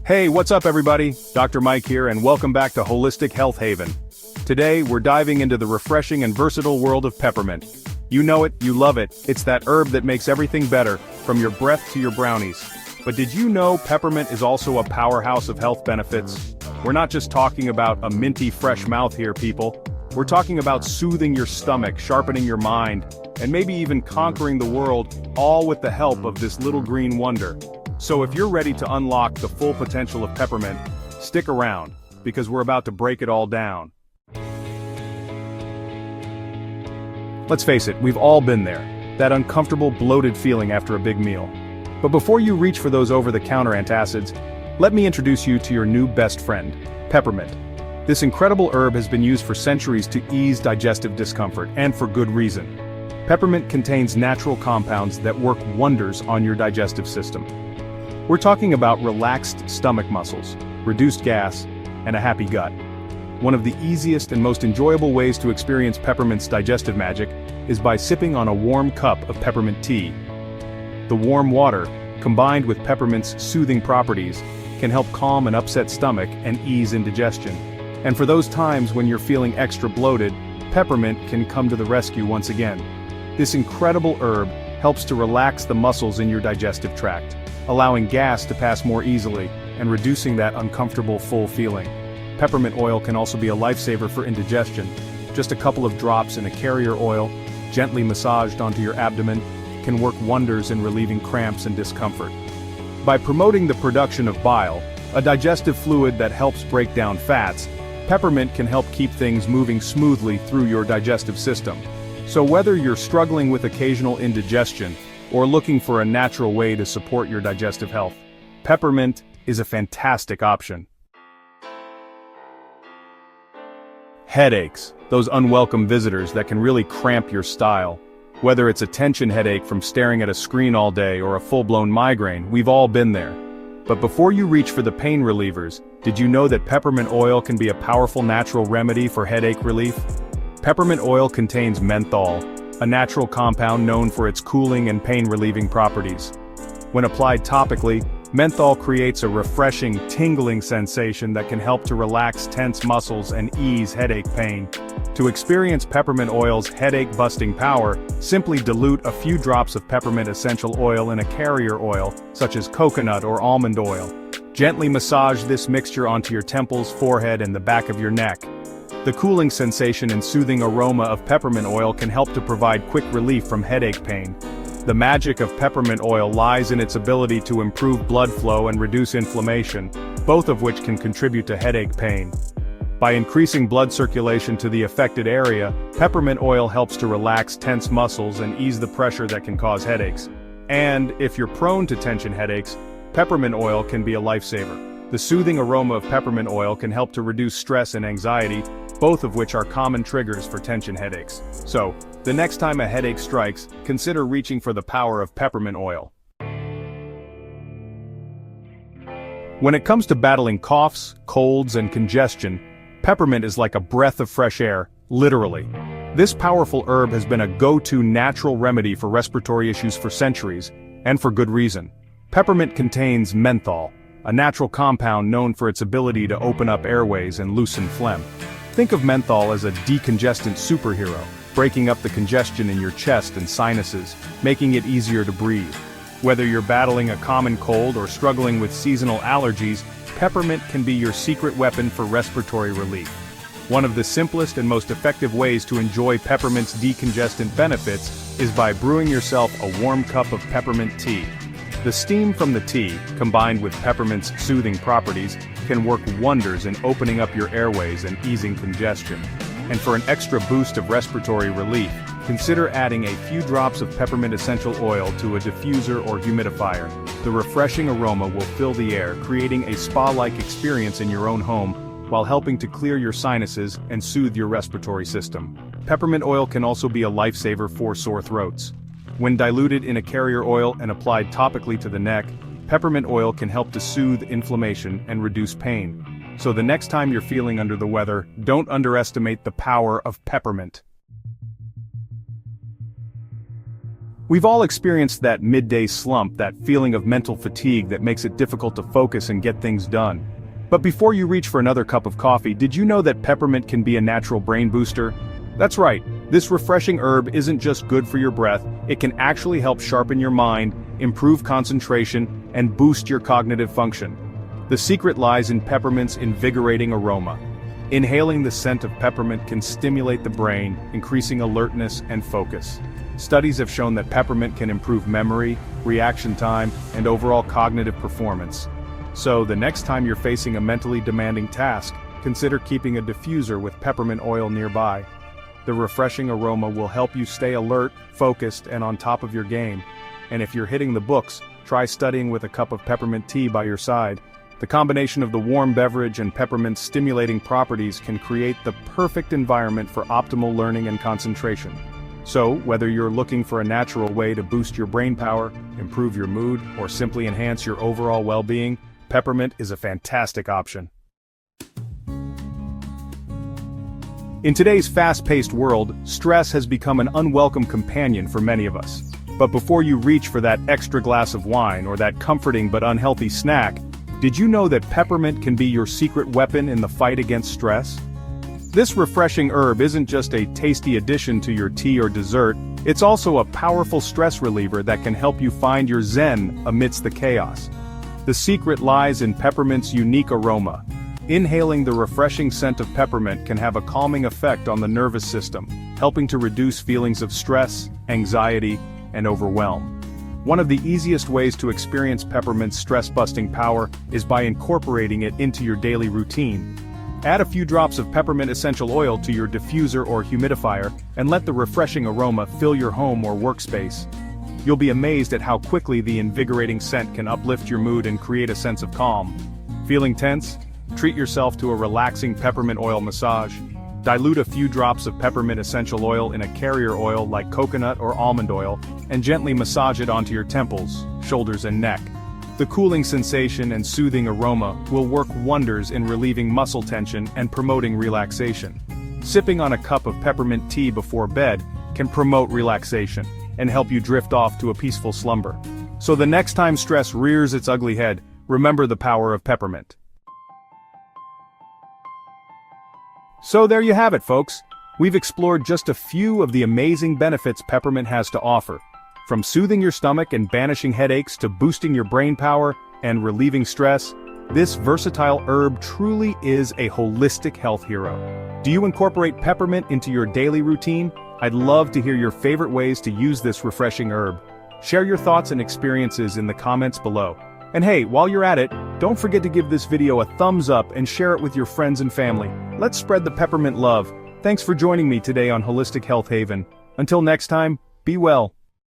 Hey, what's up everybody? Dr. Mike here and welcome back to Holistic Health Haven. Today, we're diving into the refreshing and versatile world of peppermint. You know it, you love it, it's that herb that makes everything better, from your breath to your brownies. But did you know peppermint is also a powerhouse of health benefits? We're not just talking about a minty fresh mouth here, people. We're talking about soothing your stomach, sharpening your mind, and maybe even conquering the world, all with the help of this little green wonder. So if you're ready to unlock the full potential of peppermint, stick around, because we're about to break it all down. Let's face it, we've all been there. That uncomfortable, bloated feeling after a big meal. But before you reach for those over-the-counter antacids, let me introduce you to your new best friend, peppermint. This incredible herb has been used for centuries to ease digestive discomfort, and for good reason. Peppermint contains natural compounds that work wonders on your digestive system. We're talking about relaxed stomach muscles, reduced gas, and a happy gut. One of the easiest and most enjoyable ways to experience peppermint's digestive magic is by sipping on a warm cup of peppermint tea. The warm water, combined with peppermint's soothing properties, can help calm an upset stomach and ease indigestion. And for those times when you're feeling extra bloated, peppermint can come to the rescue once again. This incredible herb helps to relax the muscles in your digestive tract, allowing gas to pass more easily, and reducing that uncomfortable full feeling. Peppermint oil can also be a lifesaver for indigestion. Just a couple of drops in a carrier oil, gently massaged onto your abdomen, can work wonders in relieving cramps and discomfort. By promoting the production of bile, a digestive fluid that helps break down fats, peppermint can help keep things moving smoothly through your digestive system. So whether you're struggling with occasional indigestion, or looking for a natural way to support your digestive health, peppermint is a fantastic option. Headaches, those unwelcome visitors that can really cramp your style. Whether it's a tension headache from staring at a screen all day or a full-blown migraine, we've all been there. But before you reach for the pain relievers, did you know that peppermint oil can be a powerful natural remedy for headache relief? Peppermint oil contains menthol, a natural compound known for its cooling and pain-relieving properties. When applied topically, menthol creates a refreshing, tingling sensation that can help to relax tense muscles and ease headache pain. To experience peppermint oil's headache-busting power, simply dilute a few drops of peppermint essential oil in a carrier oil, such as coconut or almond oil. Gently massage this mixture onto your temples, forehead, and the back of your neck. The cooling sensation and soothing aroma of peppermint oil can help to provide quick relief from headache pain. The magic of peppermint oil lies in its ability to improve blood flow and reduce inflammation, both of which can contribute to headache pain. By increasing blood circulation to the affected area, peppermint oil helps to relax tense muscles and ease the pressure that can cause headaches. And, if you're prone to tension headaches, peppermint oil can be a lifesaver. The soothing aroma of peppermint oil can help to reduce stress and anxiety, both of which are common triggers for tension headaches. So, the next time a headache strikes, consider reaching for the power of peppermint oil. When it comes to battling coughs, colds, and congestion, peppermint is like a breath of fresh air, literally. This powerful herb has been a go-to natural remedy for respiratory issues for centuries, and for good reason. Peppermint contains menthol, a natural compound known for its ability to open up airways and loosen phlegm. Think of menthol as a decongestant superhero, breaking up the congestion in your chest and sinuses, making it easier to breathe. Whether you're battling a common cold or struggling with seasonal allergies, peppermint can be your secret weapon for respiratory relief. One of the simplest and most effective ways to enjoy peppermint's decongestant benefits is by brewing yourself a warm cup of peppermint tea. The steam from the tea, combined with peppermint's soothing properties, can work wonders in opening up your airways and easing congestion. And for an extra boost of respiratory relief, consider adding a few drops of peppermint essential oil to a diffuser or humidifier. The refreshing aroma will fill the air, creating a spa-like experience in your own home, while helping to clear your sinuses and soothe your respiratory system. Peppermint oil can also be a lifesaver for sore throats. When diluted in a carrier oil and applied topically to the neck, peppermint oil can help to soothe inflammation and reduce pain. So the next time you're feeling under the weather, don't underestimate the power of peppermint. We've all experienced that midday slump, that feeling of mental fatigue that makes it difficult to focus and get things done. But before you reach for another cup of coffee, did you know that peppermint can be a natural brain booster? That's right, this refreshing herb isn't just good for your breath, it can actually help sharpen your mind, improve concentration, and boost your cognitive function. The secret lies in peppermint's invigorating aroma. Inhaling the scent of peppermint can stimulate the brain, increasing alertness and focus. Studies have shown that peppermint can improve memory, reaction time, and overall cognitive performance. So, the next time you're facing a mentally demanding task, consider keeping a diffuser with peppermint oil nearby. The refreshing aroma will help you stay alert, focused, and on top of your game. And if you're hitting the books, try studying with a cup of peppermint tea by your side. The combination of the warm beverage and peppermint's stimulating properties can create the perfect environment for optimal learning and concentration. So, whether you're looking for a natural way to boost your brain power, improve your mood, or simply enhance your overall well-being, peppermint is a fantastic option. In today's fast-paced world, stress has become an unwelcome companion for many of us. But before you reach for that extra glass of wine or that comforting but unhealthy snack, did you know that peppermint can be your secret weapon in the fight against stress? This refreshing herb isn't just a tasty addition to your tea or dessert, it's also a powerful stress reliever that can help you find your zen amidst the chaos. The secret lies in peppermint's unique aroma. Inhaling the refreshing scent of peppermint can have a calming effect on the nervous system, helping to reduce feelings of stress, anxiety, and overwhelm. One of the easiest ways to experience peppermint's stress-busting power is by incorporating it into your daily routine. Add a few drops of peppermint essential oil to your diffuser or humidifier, and let the refreshing aroma fill your home or workspace. You'll be amazed at how quickly the invigorating scent can uplift your mood and create a sense of calm. Feeling tense? Treat yourself to a relaxing peppermint oil massage. Dilute a few drops of peppermint essential oil in a carrier oil like coconut or almond oil, and gently massage it onto your temples, shoulders and neck. The cooling sensation and soothing aroma will work wonders in relieving muscle tension and promoting relaxation. Sipping on a cup of peppermint tea before bed can promote relaxation and help you drift off to a peaceful slumber. So the next time stress rears its ugly head, remember the power of peppermint. So there you have it, folks. We've explored just a few of the amazing benefits peppermint has to offer. From soothing your stomach and banishing headaches to boosting your brain power and relieving stress, this versatile herb truly is a holistic health hero. Do you incorporate peppermint into your daily routine? I'd love to hear your favorite ways to use this refreshing herb. Share your thoughts and experiences in the comments below. And hey, while you're at it, don't forget to give this video a thumbs up and share it with your friends and family. Let's spread the peppermint love. Thanks for joining me today on Holistic Health Haven. Until next time, be well.